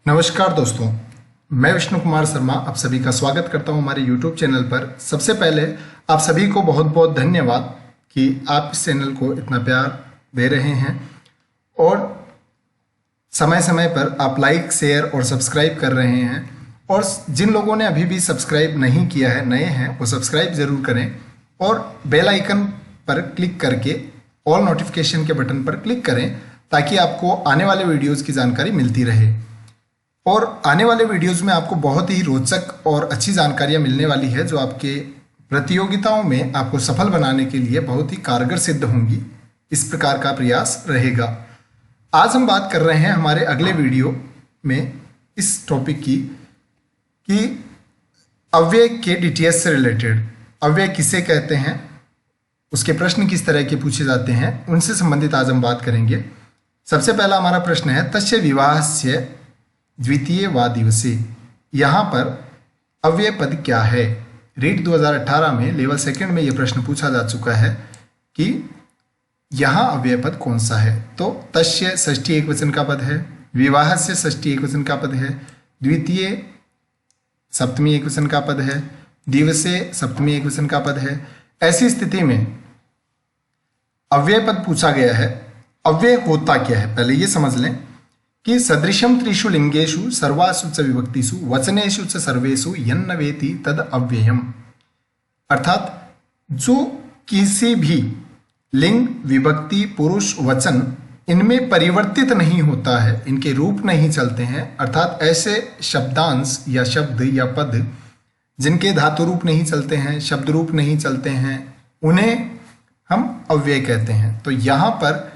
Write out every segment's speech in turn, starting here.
नमस्कार दोस्तों, मैं विष्णु कुमार शर्मा आप सभी का स्वागत करता हूं हमारे YouTube चैनल पर। सबसे पहले आप सभी को बहुत बहुत धन्यवाद कि आप इस चैनल को इतना प्यार दे रहे हैं और समय समय पर आप लाइक, शेयर और सब्सक्राइब कर रहे हैं। और जिन लोगों ने अभी भी सब्सक्राइब नहीं किया है, नए हैं, वो सब्सक्राइब ज़रूर करें और बेल आइकन पर क्लिक करके ऑल नोटिफिकेशन के बटन पर क्लिक करें ताकि आपको आने वाले वीडियोज़ की जानकारी मिलती रहे। और आने वाले वीडियोस में आपको बहुत ही रोचक और अच्छी जानकारियां मिलने वाली है जो आपके प्रतियोगिताओं में आपको सफल बनाने के लिए बहुत ही कारगर सिद्ध होंगी। इस प्रकार का प्रयास रहेगा। आज हम बात कर रहे हैं हमारे अगले वीडियो में इस टॉपिक की कि अव्यय के डीटीएस से रिलेटेड अव्यय किसे कहते हैं, उसके प्रश्न किस तरह के पूछे जाते हैं, उनसे संबंधित आज हम बात करेंगे। सबसे पहला हमारा प्रश्न है तस्य विवाहस्य द्वितीय वा दिवसे। यहाँ पर अव्यय पद क्या है? रीट 2018 में लेवल सेकंड में यह प्रश्न पूछा जा चुका है कि यहाँ अव्यय पद कौन सा है। तो तस्य षष्ठी एकवचन का पद है, विवाह से षष्ठी एकवचन का पद है, द्वितीय सप्तमी एकवचन का पद है, दिवसे सप्तमी एकवचन का पद है। ऐसी स्थिति में अव्यय पद पूछा गया है। अव्यय होता क्या है पहले ये समझ लें कि सदृशम त्रिषु लिंगेषु सर्वासु च विभक्तिषु वचनेषु च सर्वेषु यन्न वेति तद अव्ययम। अर्थात जो किसी भी लिंग, विभक्ति, पुरुष, वचन इनमें परिवर्तित नहीं होता है, इनके रूप नहीं चलते हैं, अर्थात ऐसे शब्दांश या शब्द या पद जिनके धातु रूप नहीं चलते हैं, शब्द रूप नहीं चलते हैं, उन्हें हम अव्यय कहते हैं। तो यहाँ पर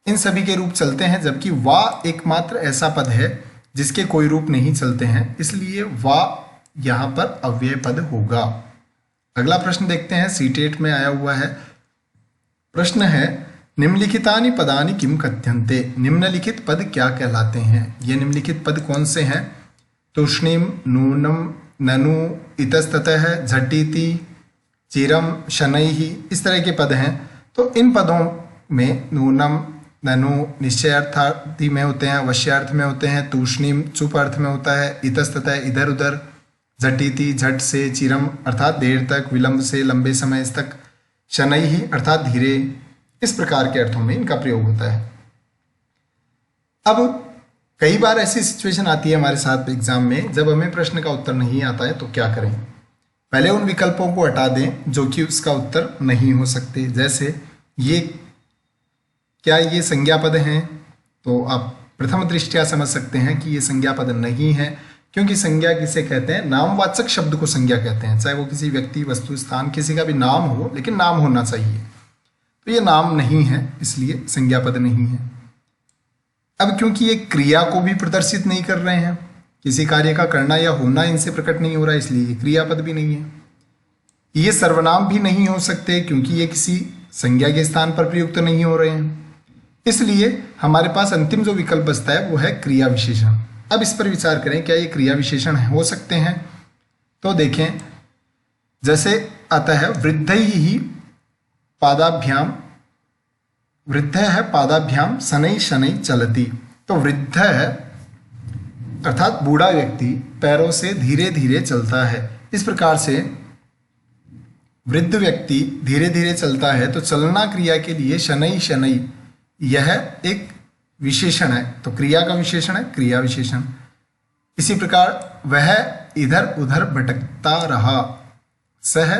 इन सभी के रूप चलते हैं, जबकि वा एकमात्र ऐसा पद है जिसके कोई रूप नहीं चलते हैं, इसलिए वा यहाँ पर अव्यय पद होगा। अगला प्रश्न देखते हैं, सीटेट में आया हुआ है। प्रश्न है निम्नलिखितानि पदानि किम कथ्यन्ते। निम्नलिखित पद क्या कहलाते हैं? ये निम्नलिखित पद कौन से हैं? तूष्णीम, नूनम, ननु, इतस्ततः, झटिति, चिरम, शनैहि, इस तरह के पद हैं। तो इन पदों में नूनम, ननु निश्चयार्थादि में होते हैं, अवश्यार्थ में होते हैं, तूष्णीम चुप अर्थ में होता है, इतस्ततः इधर उधर, झटिति झट से, चिरम अर्थात देर तक, विलंब से लंबे समय तक, शनैहि अर्थात धीरे, इस प्रकार के अर्थों में इनका प्रयोग होता है। अब कई बार ऐसी सिचुएशन आती है हमारे साथ एग्जाम में जब हमें प्रश्न का उत्तर नहीं आता है, तो क्या करें? पहले उन विकल्पों को हटा दें जो कि उसका उत्तर नहीं हो सकते। जैसे ये क्या ये संज्ञा पद हैं? तो आप प्रथम दृष्टया समझ सकते हैं कि ये संज्ञा पद नहीं है, क्योंकि संज्ञा किसे कहते हैं? नामवाचक शब्द को संज्ञा कहते हैं। चाहे वो किसी व्यक्ति, वस्तु, स्थान, किसी का भी नाम हो, लेकिन नाम होना चाहिए। तो ये नाम नहीं है, इसलिए संज्ञा पद नहीं है। अब क्योंकि ये क्रिया को भी प्रदर्शित नहीं कर रहे हैं, किसी कार्य का करना या होना इनसे प्रकट नहीं हो रहा, इसलिए ये क्रियापद भी नहीं है। ये सर्वनाम भी नहीं हो सकते क्योंकि ये किसी संज्ञा के स्थान पर प्रयुक्त नहीं हो रहे हैं। इसलिए हमारे पास अंतिम जो विकल्प बचता है वो है क्रिया विशेषण। अब इस पर विचार करें, क्या ये क्रिया विशेषण हो सकते हैं? तो देखें, जैसे आता है वृद्धैः पादाभ्याम, वृद्ध है पादाभ्याम शनै शनै चलति। तो वृद्ध है अर्थात बूढ़ा व्यक्ति पैरों से धीरे धीरे चलता है। इस प्रकार से वृद्ध व्यक्ति धीरे धीरे चलता है, तो चलना क्रिया के लिए शनै शनै यह एक विशेषण है। तो क्रिया का विशेषण है क्रिया विशेषण। इसी प्रकार वह इधर उधर भटकता रहा, सह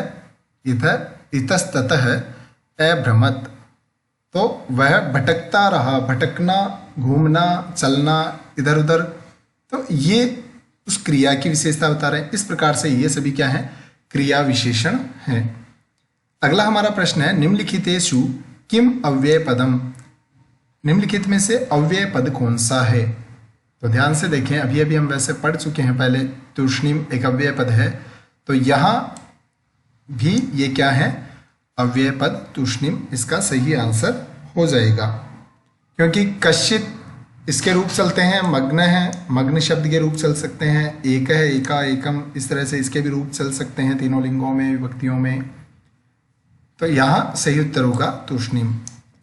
इधर इतस्ततः अभ्रमत। तो वह भटकता रहा, भटकना, घूमना, चलना इधर उधर, तो ये उस क्रिया की विशेषता बता रहे हैं। इस प्रकार से ये सभी क्या है? क्रिया विशेषण है। अगला हमारा प्रश्न है निम्नलिखितेषु किम अव्यय पदम। निम्नलिखित में से अव्यय पद कौन सा है? तो ध्यान से देखें, अभी अभी हम वैसे पढ़ चुके हैं पहले, तूष्णीम एक अव्यय पद है, तो यहाँ भी ये क्या है? अव्यय पद तूष्णीम इसका सही आंसर हो जाएगा, क्योंकि कश्चित इसके रूप चलते हैं, मग्न है, मग्न शब्द के रूप चल सकते हैं, एक है, एका, एकम, इस तरह से इसके भी रूप चल सकते हैं तीनों लिंगों में, विभक्तियों में। तो यहाँ सही उत्तर होगा तूष्णीम।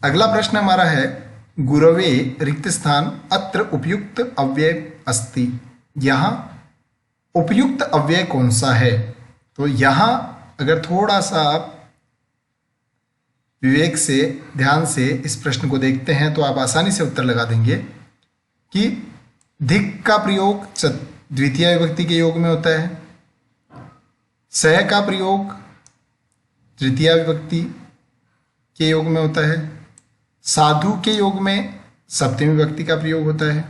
अगला प्रश्न हमारा है गुरवे रिक्त स्थान अत्र उपयुक्त अव्यय अस्ति। यहाँ उपयुक्त अव्यय कौन सा है? तो यहाँ अगर थोड़ा सा आप विवेक से, ध्यान से इस प्रश्न को देखते हैं तो आप आसानी से उत्तर लगा देंगे कि धिक् का प्रयोग द्वितीय विभक्ति के योग में होता है, सह का प्रयोग तृतीय विभक्ति के योग में होता है, साधु के योग में सप्तमी विभक्ति का प्रयोग होता है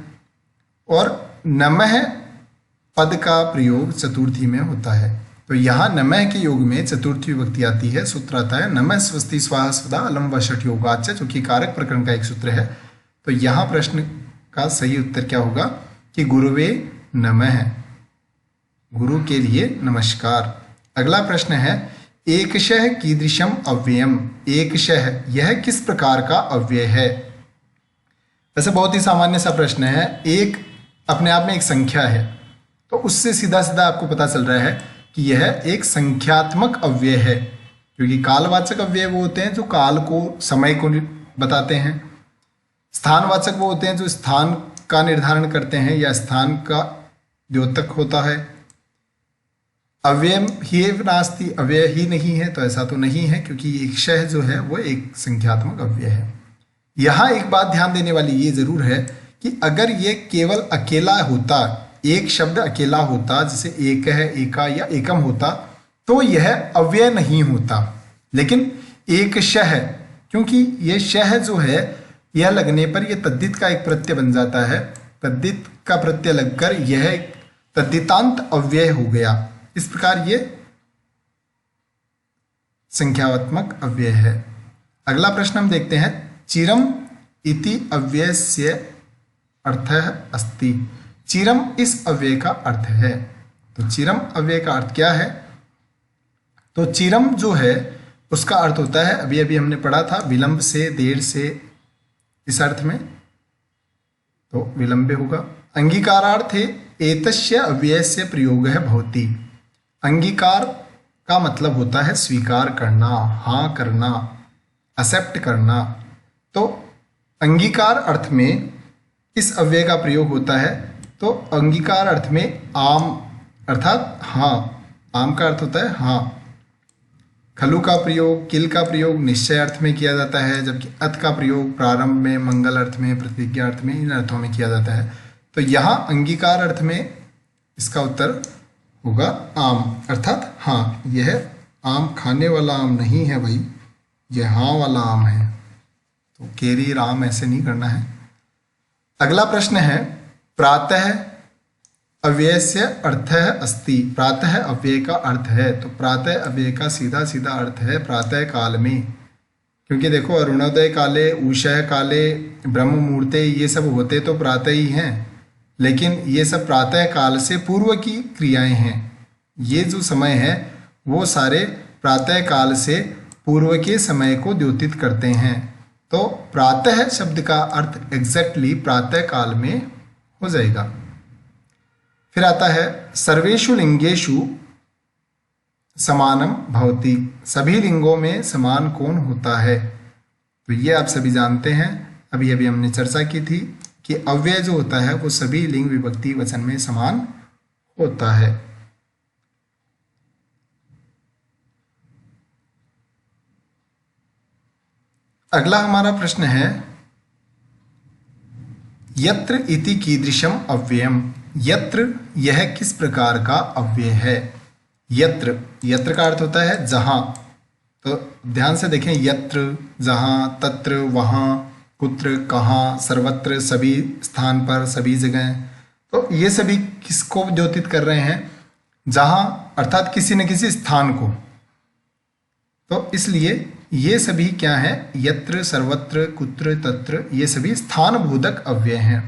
और नमः पद का प्रयोग चतुर्थी में होता है। तो यहाँ नमः के योग में चतुर्थी विभक्ति आती है। सूत्र आता है नमः स्वस्ति स्वाहा स्वधा अलम वषट योगाच्च, जो कि कारक प्रकरण का एक सूत्र है। तो यहाँ प्रश्न का सही उत्तर क्या होगा कि गुरुवे नमः, गुरु के लिए नमस्कार। अगला प्रश्न है एकशः कीदृशम अव्ययम। एकशः यह किस प्रकार का अव्यय है? वैसे बहुत ही सामान्य सा प्रश्न है। एक अपने आप में एक संख्या है, तो उससे सीधा सीधा आपको पता चल रहा है कि यह एक संख्यात्मक अव्यय है, क्योंकि कालवाचक अव्यय वो होते हैं जो काल को, समय को बताते हैं। स्थानवाचक वो होते हैं जो स्थान का निर्धारण करते हैं या स्थान का द्योतक होता है। अव्यय ही नास्ति, अव्यय ही नहीं है, तो ऐसा तो नहीं है, क्योंकि एक शह जो है वो एक संख्यात्मक अव्यय है। यहाँ एक बात ध्यान देने वाली ये जरूर है कि अगर ये केवल अकेला होता, एक शब्द अकेला होता, जैसे एक है, एका या एकम होता, तो यह अव्यय नहीं होता। लेकिन एक शह, क्योंकि ये शह जो है यह लगने पर यह तद्धित का एक प्रत्यय बन जाता है, तद्धित का प्रत्यय लगकर यह एक तद्धितांत अव्यय हो गया। इस प्रकार ये संख्यात्मक अव्यय है। अगला प्रश्न हम देखते हैं चिरम इति अव्ययस्य अर्थः अस्ति। चिरम इस अव्यय का अर्थ है। तो चिरम अव्यय का अर्थ क्या है? तो चिरम जो है उसका अर्थ होता है, अभी अभी हमने पढ़ा था, विलंब से, देर से, इस अर्थ में तो विलंबे होगा। अंगीकारार्थे एतस्य अव्ययस्य प्रयोगः भवति। अंगीकार का मतलब होता है स्वीकार करना, हाँ करना, एक्सेप्ट करना। तो अंगीकार अर्थ में इस अव्यय का प्रयोग होता है। तो अंगीकार अर्थ में आम अर्थात हाँ, आम का अर्थ होता है हाँ। खलु का प्रयोग, किल का प्रयोग निश्चय अर्थ में किया जाता है, जबकि अत का प्रयोग प्रारंभ में, मंगल अर्थ में, प्रतिज्ञा अर्थ में, इन अर्थों में किया जाता है। तो यहाँ अंगीकार अर्थ में इसका उत्तर होगा आम, अर्थात हाँ। यह आम खाने वाला आम नहीं है भाई, यह हाँ वाला आम है। तो केरी राम ऐसे नहीं करना है। अगला प्रश्न है प्रातः अव्ययस्य अर्थः अस्ति। प्रातः अव्यय का अर्थ है। तो प्रातः अव्यय का सीधा सीधा अर्थ है प्रातः काल में, क्योंकि देखो अरुणोदय काले, उषः काले, ब्रह्म मुहूर्ते, ये सब होते तो प्रातः ही हैं, लेकिन ये सब प्रातः काल से पूर्व की क्रियाएं हैं। ये जो समय है वो सारे प्रातः काल से पूर्व के समय को द्योतित करते हैं। तो प्रातः शब्द का अर्थ एग्जैक्टली प्रातः काल में हो जाएगा। फिर आता है सर्वेषु लिंगेषु समानम भवति। सभी लिंगों में समान कौन होता है? तो ये आप सभी जानते हैं, अभी अभी हमने चर्चा की थी कि अव्यय जो होता है वो सभी लिंग विभक्ति वचन में समान होता है। अगला हमारा प्रश्न है यत्र इति कीदृशम अव्ययम। यत्र यह किस प्रकार का अव्यय है? यत्र, यत्र का अर्थ होता है जहां। तो ध्यान से देखें, यत्र जहां, तत्र वहां, कुत्र कहाँ, सर्वत्र सभी स्थान पर, सभी जगह। तो ये सभी किसको द्योतित कर रहे हैं? जहां अर्थात किसी न किसी स्थान को। तो इसलिए ये सभी क्या है? यत्र, सर्वत्र, कुत्र, तत्र, ये सभी स्थान बोधक अव्यय हैं।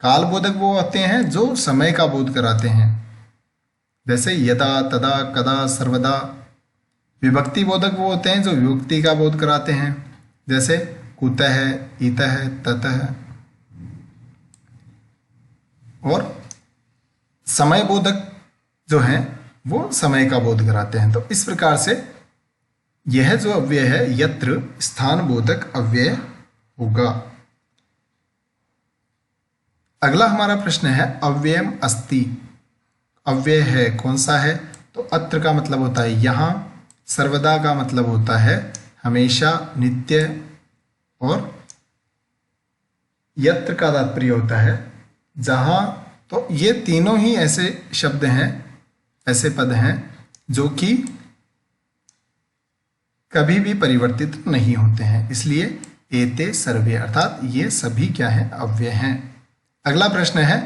काल बोधक वो होते हैं जो समय का बोध कराते हैं, जैसे यदा, तदा, कदा, सर्वदा। विभक्ति बोधक वो होते हैं जो विभक्ति का बोध कराते हैं, जैसे कुतः, इतः, ततः। और समय बोधक जो हैं वो समय का बोध कराते हैं। तो इस प्रकार से यह जो अव्यय है यत्र स्थान बोधक अव्यय होगा। अगला हमारा प्रश्न है अव्ययम अस्ति। अव्यय है कौन सा है? तो अत्र का मतलब होता है यहाँ, सर्वदा का मतलब होता है हमेशा, नित्य, और यत्र का तात्पर्य होता है जहाँ। तो ये तीनों ही ऐसे शब्द हैं, ऐसे पद हैं जो कि कभी भी परिवर्तित नहीं होते हैं, इसलिए एते सर्वे अर्थात ये सभी क्या है? अव्यय हैं। अगला प्रश्न है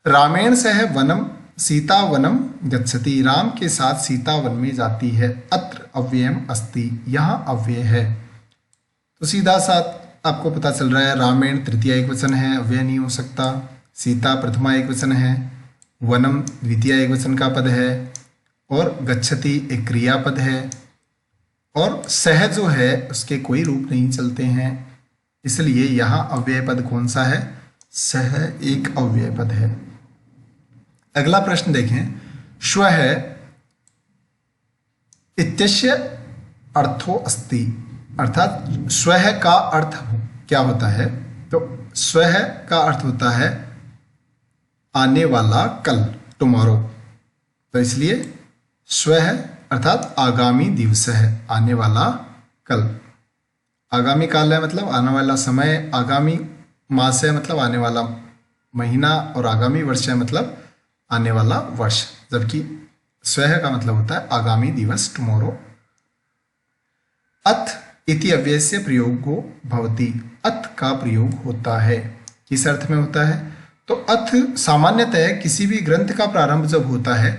रामेण सह वनम सीता वनम गच्छति। राम के साथ सीता वन में जाती है। अत्र अव्ययम अस्ति, यहाँ अव्यय है। तो सीधा साथ आपको पता चल रहा है रामेण तृतीया एक वचन है, अव्यय नहीं हो सकता। सीता प्रथमा एक वचन है, वनम द्वितीय एक वचन का पद है, और गच्छति एक क्रियापद है, और सह जो है उसके कोई रूप नहीं चलते हैं, इसलिए यहाँ अव्यय पद कौन सा है? सह एक अव्यय पद है। अगला प्रश्न देखें, श्वः इत्यस्य अर्थो अस्ति, अर्थात स्वः का अर्थ क्या होता है? तो स्वः का अर्थ होता है आने वाला, कल, टुमारो। तो इसलिए स्वः अर्थात आगामी दिवस है, आने वाला कल। आगामी काल है मतलब आने वाला समय, आगामी मास है मतलब आने वाला महीना, और आगामी वर्ष है मतलब आने वाला वर्ष, जबकि स्वः का मतलब होता है आगामी दिवस, टुमारो। अथ इति अव्यय से प्रयोगो भवति। अथ का प्रयोग होता है, किस अर्थ में होता है? तो अथ सामान्यतः किसी भी ग्रंथ का प्रारंभ जब होता है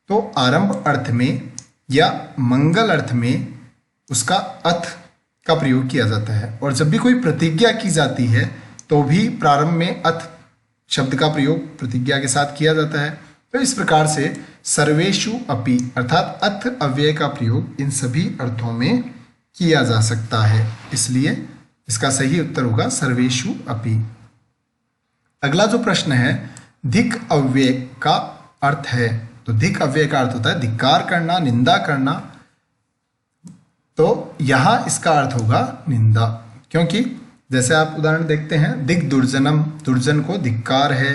तो आरंभ अर्थ में या मंगल अर्थ में उसका अथ का प्रयोग किया जाता है, और जब भी कोई प्रतिज्ञा की जाती है तो भी प्रारंभ में अथ शब्द का प्रयोग प्रतिज्ञा के साथ किया जाता है। तो इस प्रकार से सर्वेषु अपि अर्थात अथ अव्यय का प्रयोग इन सभी अर्थों में किया जा सकता है, इसलिए इसका सही उत्तर होगा सर्वेषु अपि। अगला जो प्रश्न है धिक् अव्यय का अर्थ है। तो धिक् अव्यय का अर्थ होता है धिक्कार करना, निंदा करना। तो यहां इसका अर्थ होगा निंदा, क्योंकि जैसे आप उदाहरण देखते हैं दिक् दुर्जनम, दुर्जन को धिक्कार है।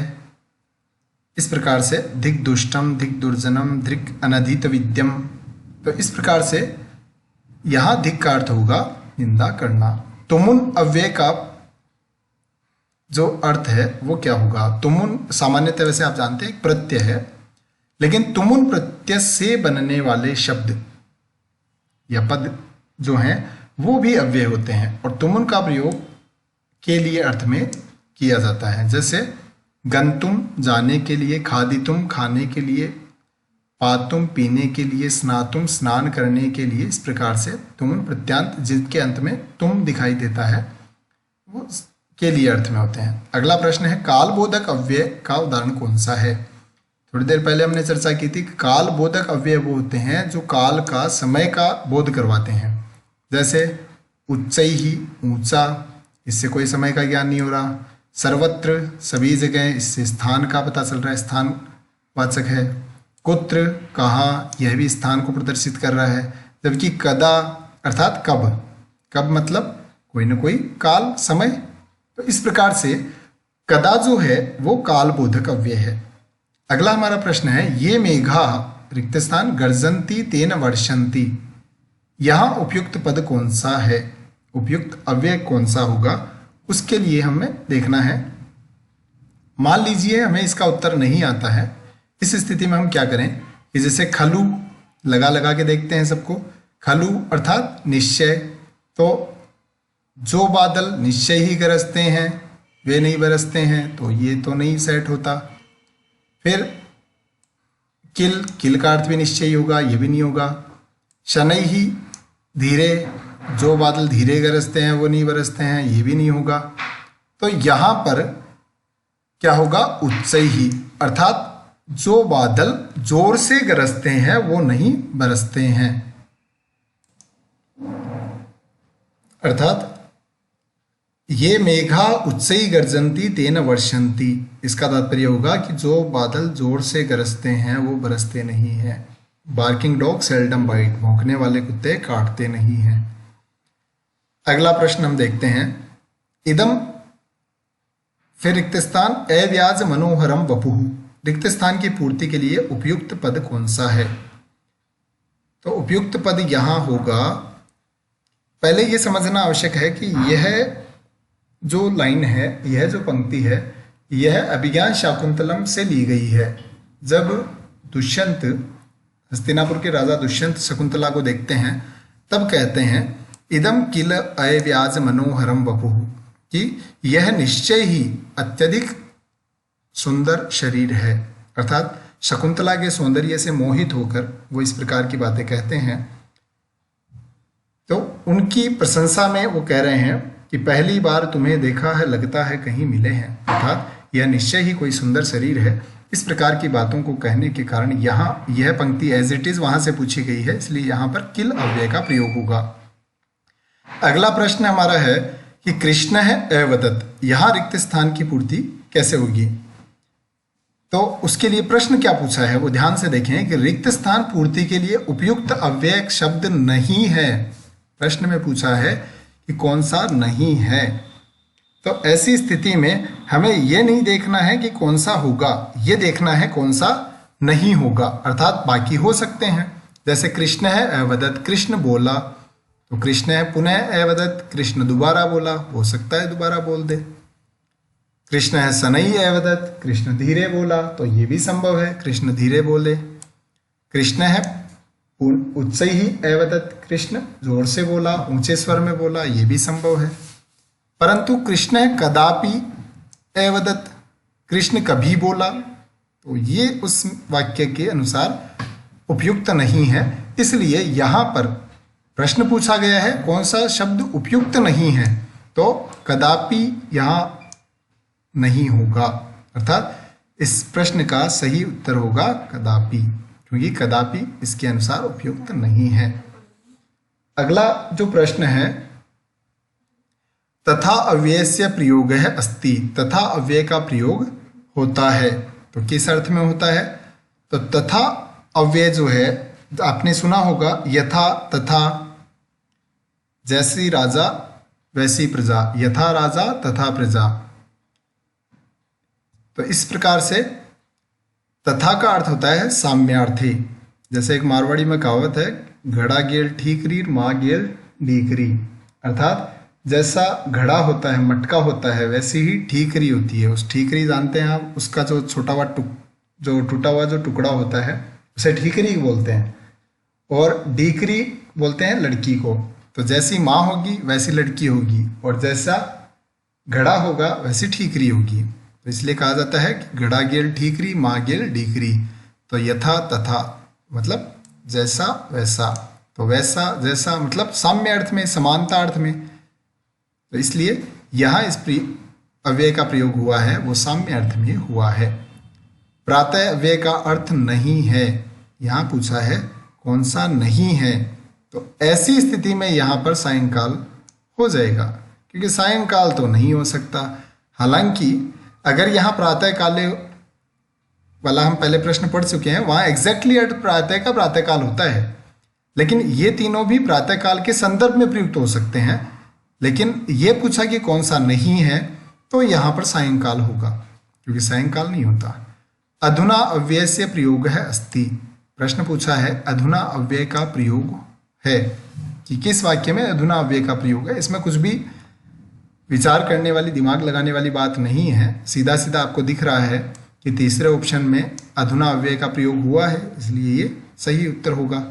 इस प्रकार से धिक् दुष्टम, धिक् दुर्जनम, धिक् अनधित विद्यम। तो इस प्रकार से यहां धिक् का अर्थ होगा निंदा करना। तुमुन अव्यय का जो अर्थ है वो क्या होगा? तुमुन सामान्यतः वैसे आप जानते हैं एक प्रत्यय है, लेकिन तुमुन प्रत्यय से बनने वाले शब्द या पद जो हैं वो भी अव्यय होते हैं, और तुमुन का प्रयोग के लिए अर्थ में किया जाता है। जैसे गंतुम जाने के लिए, खादितुम खाने के लिए, पातुम पीने के लिए, स्नातुम स्नान करने के लिए। इस प्रकार से तुमुन प्रत्यांत जिसके अंत में तुम दिखाई देता है वो के लिए अर्थ में होते हैं। अगला प्रश्न है काल बोधक अव्यय का उदाहरण कौन सा है? थोड़ी देर पहले हमने चर्चा की थी कि काल बोधक अव्यय वो होते हैं जो काल का, समय का बोध करवाते हैं। जैसे उच्चैहि ऊंचा, इससे कोई समय का ज्ञान नहीं हो रहा। सर्वत्र सभी जगह, इससे स्थान का पता चल रहा है, स्थान वाचक है। कुत्र कहाँ, यह भी स्थान को प्रदर्शित कर रहा है। जबकि कदा अर्थात कब, कब मतलब कोई ना कोई काल, समय। तो इस प्रकार से कदा जो है वो काल बोधक अव्यय है। अगला हमारा प्रश्न है ये मेघा रिक्त स्थान गर्जंती तेन वर्षंती। यहाँ उपयुक्त पद कौन सा है? उपयुक्त अव्यय कौन सा होगा उसके लिए हमें देखना है। मान लीजिए हमें इसका उत्तर नहीं आता है, इस स्थिति में हम क्या करें कि जैसे खलु लगा लगा के देखते हैं सबको। खलु अर्थात निश्चय, तो जो बादल निश्चय ही गरजते हैं वे नहीं बरसते हैं, तो ये तो नहीं सेट होता। फिर किल, किल का अर्थ भी निश्चय ही होगा, ये भी नहीं होगा। शनै ही धीरे, जो बादल धीरे गरजते हैं वो नहीं बरसते हैं, ये भी नहीं होगा। तो यहाँ पर क्या होगा? उच्चै ही अर्थात जो बादल जोर से गरजते हैं वो नहीं बरसते हैं। अर्थात ये मेघा उच्चै गर्जंती तेन वर्षंती, इसका तात्पर्य होगा कि जो बादल जोर से गरजते हैं वो बरसते नहीं हैं। बार्किंग डॉग सेल्डम बाइट, भौंकने वाले कुत्ते काटते नहीं हैं। अगला प्रश्न हम देखते हैं इदम फिर रिक्त स्थान अव्याज मनोहरम वपुः, रिक्त स्थान की पूर्ति के लिए उपयुक्त पद कौन सा है? तो उपयुक्त पद यहां होगा, पहले ये समझना आवश्यक है कि यह जो लाइन है, यह जो पंक्ति है, यह अभिज्ञान शाकुंतलम से ली गई है। जब दुष्यंत, हस्तिनापुर के राजा दुष्यंत शकुंतला को देखते हैं तब कहते हैं इदम किल अव्याज मनोहरम वपुः, कि यह निश्चय ही अत्यधिक सुंदर शरीर है। अर्थात शकुंतला के सौंदर्य से मोहित होकर वो इस प्रकार की बातें कहते हैं। तो उनकी प्रशंसा में वो कह रहे हैं कि पहली बार तुम्हें देखा है, लगता है कहीं मिले हैं। अर्थात यह निश्चय ही कोई सुंदर शरीर है। इस प्रकार की बातों को कहने के कारण यहाँ यह पंक्ति एज इट इज वहां से पूछी गई है, इसलिए यहाँ पर किल अव्यय का प्रयोग होगा। अगला प्रश्न हमारा है कि कृष्ण है अवदत्, यहाँ रिक्त स्थान की पूर्ति कैसे होगी? तो उसके लिए प्रश्न क्या पूछा है वो ध्यान से देखें कि रिक्त स्थान पूर्ति के लिए उपयुक्त अव्यय शब्द नहीं है। प्रश्न में पूछा है कि कौन सा नहीं है। तो ऐसी स्थिति में हमें यह नहीं देखना है कि कौन सा होगा, ये देखना है कौन सा नहीं होगा। अर्थात बाकी हो सकते हैं, जैसे कृष्ण है अवदत्, कृष्ण बोला, तो कृष्ण है पुनः अवदत्, कृष्ण दोबारा बोला, हो सकता है दोबारा बोल दे। कृष्ण है सनई अवदत्, कृष्ण धीरे बोला, तो ये भी संभव है कृष्ण धीरे बोले। कृष्ण है उच्च ही अवदत्, कृष्ण जोर से बोला, ऊंचे स्वर में बोला, ये भी संभव है। परंतु कृष्ण है कदापि अवदत्, कृष्ण कभी बोला, तो ये उस वाक्य के अनुसार उपयुक्त नहीं है। इसलिए यहाँ पर प्रश्न पूछा गया है कौन सा शब्द उपयुक्त नहीं है, तो कदापि यहाँ नहीं होगा। अर्थात इस प्रश्न का सही उत्तर होगा कदापि, क्योंकि कदापि इसके अनुसार उपयुक्त नहीं है। अगला जो प्रश्न है, तथा अव्ययस्य प्रयोग है अस्ति, तथा अव्यय का प्रयोग होता है, तो किस अर्थ में होता है? तो तथा अव्यय जो है आपने सुना होगा, यथा तथा, जैसी राजा वैसी प्रजा, यथा राजा तथा प्रजा। तो इस प्रकार से तथा का अर्थ होता है साम्यार्थी। जैसे एक मारवाड़ी में कहावत है, घड़ा गेल ठीकरी माँ गेल ढीकरी। अर्थात जैसा घड़ा होता है, मटका होता है, वैसी ही ठीकरी होती है। उस ठीकरी जानते हैं आप, उसका जो छोटा हुआ जो टूटा हुआ जो टुकड़ा होता है उसे ठीकरी बोलते हैं, और ढीकरी बोलते हैं लड़की को। तो जैसी माँ होगी वैसी लड़की होगी, और जैसा घड़ा होगा वैसी ठीकरी होगी। तो इसलिए कहा जाता है कि घड़ा गेल ठीकरी माँ गेल ढीकरी। तो यथा तथा मतलब जैसा वैसा, तो वैसा जैसा मतलब साम्य अर्थ में, समानता अर्थ में। तो इसलिए यहाँ इस अव्यय का प्रयोग हुआ है वो साम्य अर्थ में हुआ है। प्रातः अव्यय का अर्थ नहीं है, यहाँ पूछा है कौन सा नहीं है। तो ऐसी स्थिति में यहाँ पर सायंकाल हो जाएगा, क्योंकि सायंकाल तो नहीं हो सकता। हालांकि अगर यहाँ प्रातः काले वाला हम पहले प्रश्न पढ़ चुके हैं, वहाँ एग्जैक्टली अर्थ प्रातः का प्रातःकाल होता है, लेकिन ये तीनों भी प्रातःकाल के संदर्भ में प्रयुक्त हो सकते हैं। लेकिन ये पूछा कि कौन सा नहीं है, तो यहाँ पर सायंकाल होगा, क्योंकि सायंकाल नहीं होता। अधुना अव्यय से प्रयोग है अस्ति, प्रश्न पूछा है अधुना अव्यय का प्रयोग है, कि किस वाक्य में अधुना अव्यय का प्रयोग है। इसमें कुछ भी विचार करने वाली, दिमाग लगाने वाली बात नहीं है। सीधा सीधा आपको दिख रहा है कि तीसरे ऑप्शन में अधुना अव्यय का प्रयोग हुआ है, इसलिए ये सही उत्तर होगा।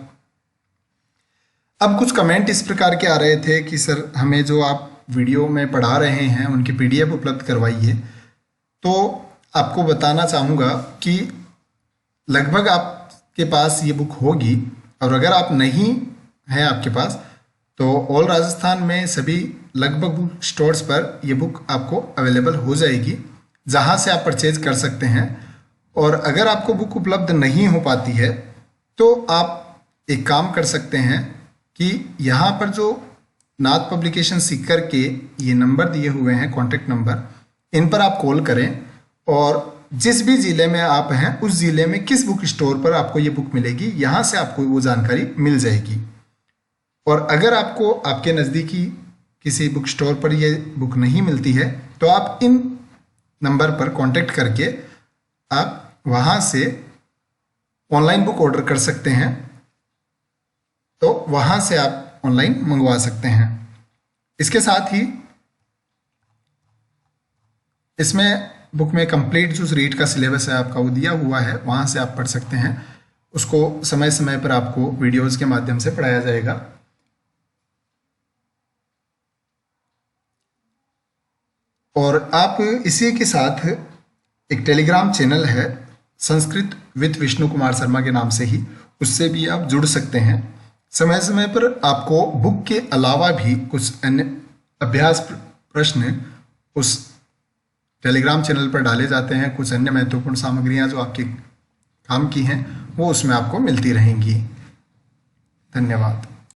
अब कुछ कमेंट इस प्रकार के आ रहे थे कि सर हमें जो आप वीडियो में पढ़ा रहे हैं उनकी PDF उपलब्ध करवाइए। तो आपको बताना चाहूँगा कि लगभग आपके पास ये बुक होगी, और अगर आप नहीं हैं आपके पास, तो ऑल राजस्थान में सभी लगभग बुक स्टोर्स पर ये बुक आपको अवेलेबल हो जाएगी, जहाँ से आप परचेज कर सकते हैं। और अगर आपको बुक उपलब्ध नहीं हो पाती है तो आप एक काम कर सकते हैं कि यहाँ पर जो नाथ पब्लिकेशन सीकर के ये नंबर दिए हुए हैं, कॉन्टैक्ट नंबर, इन पर आप कॉल करें, और जिस भी ज़िले में आप हैं उस ज़िले में किस बुक स्टोर पर आपको ये बुक मिलेगी, यहाँ से आपको वो जानकारी मिल जाएगी। और अगर आपको आपके नज़दीकी किसी बुक स्टोर पर ये बुक नहीं मिलती है, तो आप इन नंबर पर कांटेक्ट करके आप वहाँ से ऑनलाइन बुक ऑर्डर कर सकते हैं। तो वहाँ से आप ऑनलाइन मंगवा सकते हैं। इसके साथ ही इसमें बुक में कंप्लीट जो रीड का सिलेबस है आपका वो दिया हुआ है, वहाँ से आप पढ़ सकते हैं। उसको समय समय पर आपको वीडियोज़ के माध्यम से पढ़ाया जाएगा। और आप इसी के साथ एक टेलीग्राम चैनल है संस्कृत विद विष्णु कुमार शर्मा के नाम से ही, उससे भी आप जुड़ सकते हैं। समय समय पर आपको बुक के अलावा भी कुछ अन्य अभ्यास प्रश्न उस टेलीग्राम चैनल पर डाले जाते हैं। कुछ अन्य महत्वपूर्ण सामग्रियां जो आपके काम की हैं वो उसमें आपको मिलती रहेंगी। धन्यवाद।